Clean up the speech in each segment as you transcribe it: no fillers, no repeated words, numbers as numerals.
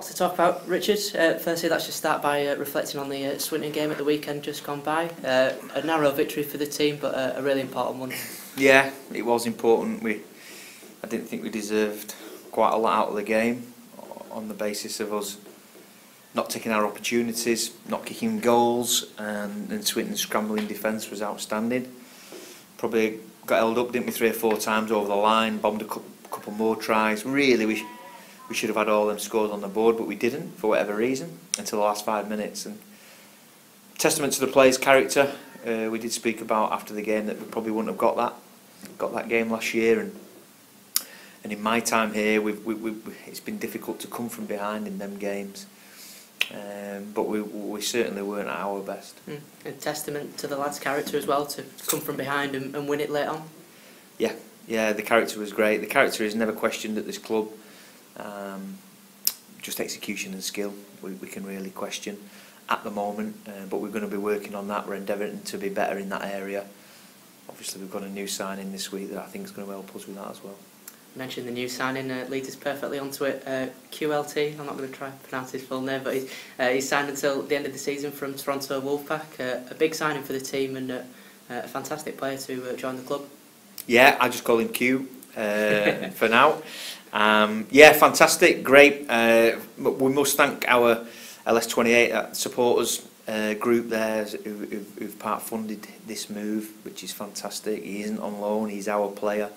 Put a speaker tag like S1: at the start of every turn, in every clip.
S1: to talk about, Richard. Firstly, let's just start by reflecting on the Swinton game at the weekend just gone by. A narrow victory for the team, but a really important one.
S2: Yeah, it was important. I didn't think we deserved quite a lot out of the game on the basis of us not taking our opportunities, not kicking goals, and Swinton's scrambling defence was outstanding. Probably got held up, didn't we, 3 or 4 times over the line, bombed a couple more tries. Really, we should have had all them scores on the board, but we didn't for whatever reason until the last 5 minutes. And testament to the players' character. We did speak about after the game that we probably wouldn't have got that game last year, and in my time here, it's been difficult to come from behind in them games. But we certainly weren't at our best.
S1: A testament to the lads' character as well, to come from behind and win it late on.
S2: Yeah, the character was great. The character is never questioned at this club. Just execution and skill we can really question at the moment, but we're going to be working on that. We're endeavouring to be better in that area. Obviously we've got a new signing this week that I think is going to help us with that as well. You
S1: mentioned the new signing, leads us perfectly onto it. QLT, I'm not going to try to pronounce his full name, but he's signed until the end of the season from Toronto Wolfpack. A big signing for the team and a fantastic player to join the club. Yeah,
S2: I just call him Q for now. Yeah, fantastic, great. We must thank our LS28 supporters group there who've part funded this move, which is fantastic. He isn't on loan, he's our player.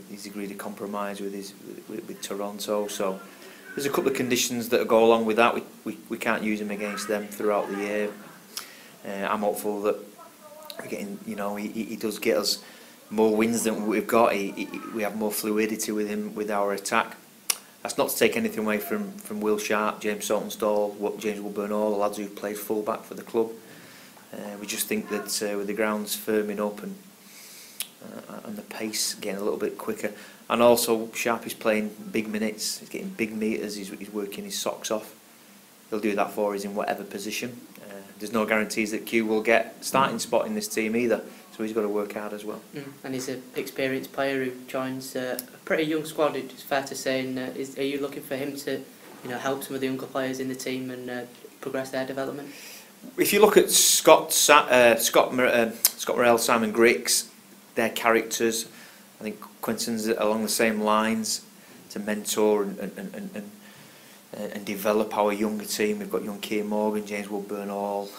S2: He's agreed a compromise with Toronto, so there's a couple of conditions that go along with that. We can't use him against them throughout the year. I'm hopeful that we're getting, he does get us more wins than we've got. We have more fluidity with him with our attack. That's not to take anything away from Will Sharp, James Saltonstall, James Woodburn-Hall, the lads who've played full-back for the club. We just think that with the grounds firming up and the pace getting a little bit quicker, and also Sharp is playing big minutes, he's getting big meters, he's working his socks off. He'll do that for us in whatever position. There's no guarantees that Q will get starting spot in this team either, so he's got to work hard as well.
S1: And he's an experienced player who joins a pretty young squad, it's fair to say. And are you looking for him to help some of the younger players in the team and progress their development? If
S2: you look at Scott Morrell, Simon Griggs, their characters, I think Quentin's along the same lines to mentor and develop our younger team. We've got young Keir Morgan, James Woodburn-Hall,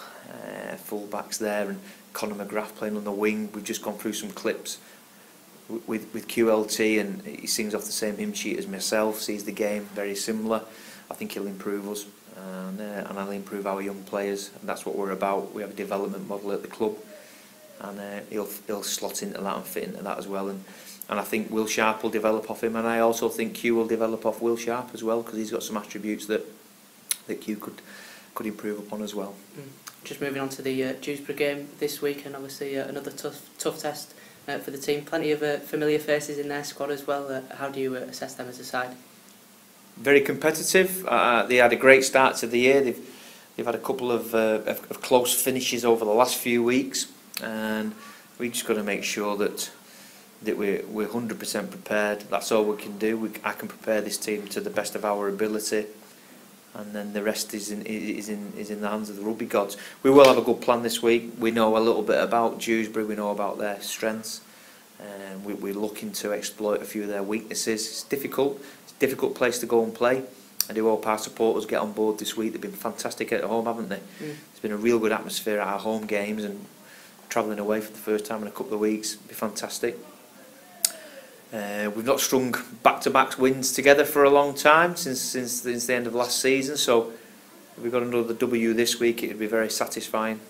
S2: full-backs there, and Conor McGrath playing on the wing. We've just gone through some clips with QLT, and he sings off the same hymn sheet as myself, sees the game very similar. I think he'll improve us, and I'll improve our young players, and that's what we're about. We have a development model at the club, and he'll slot into that and fit into that as well. And I think Will Sharp will develop off him, and I also think Q will develop off Will Sharp as well, because he's got some attributes that Q could improve upon as well.
S1: Just moving on to the Dewsbury game this week, and obviously another tough test for the team. Plenty of familiar faces in their squad as well. How do you assess them as a side?
S2: Very competitive. They had a great start to the year. They've had a couple of close finishes over the last few weeks, and we just got to make sure that we're 100% prepared. That's all we can do. I can prepare this team to the best of our ability, and then the rest is in the hands of the rugby gods. We will have a good plan this week. We know a little bit about Dewsbury. We know about their strengths, and we're looking to exploit a few of their weaknesses. It's difficult. It's a difficult place to go and play. I do hope our supporters get on board this week. They've been fantastic at home, haven't they? It's been a real good atmosphere at our home games, and travelling away for the first time in a couple of weeks will be fantastic. We've not strung back-to-back wins together for a long time, since the end of last season, so if we've got another W this week, it would be very satisfying.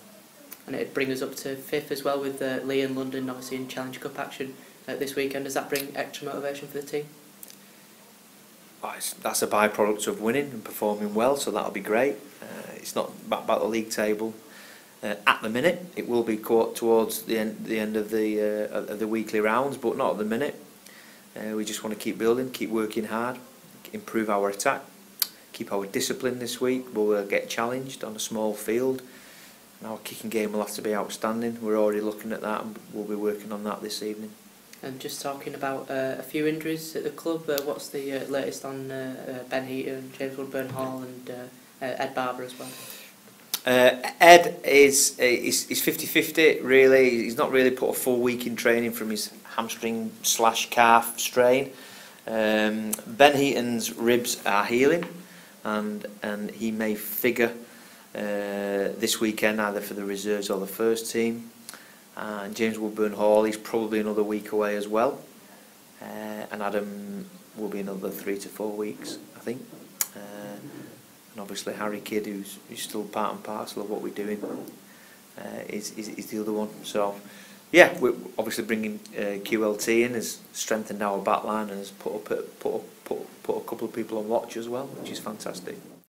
S1: And it'd bring us up to 5th as well, with Lee and London obviously in Challenge Cup action this weekend. Does that bring extra motivation for the team?
S2: That's a byproduct of winning and performing well, so that'll be great. It's not about the league table at the minute. It will be towards the end of the weekly rounds, but not at the minute. We just want to keep building, keep working hard, improve our attack, keep our discipline this week. We'll get challenged on a small field, and our kicking game will have to be outstanding. We're already looking at that, and we'll be working on that this evening.
S1: And just talking about a few injuries at the club, what's the latest on Ben Heaton, James Woodburn-Hall and Ed Barber as well?
S2: Ed is 50-50 really. He's not really put a full week in training from his hamstring / calf strain. Ben Heaton's ribs are healing, and he may figure this weekend either for the reserves or the first team. And James Woodburn-Hall, he's probably another week away as well, and Adam will be another 3 to 4 weeks, I think. And obviously Harry Kidd, who's still part and parcel of what we're doing, is the other one. So yeah, we're obviously bringing QLT in, has strengthened our back line and has put a couple of people on watch as well, which is fantastic.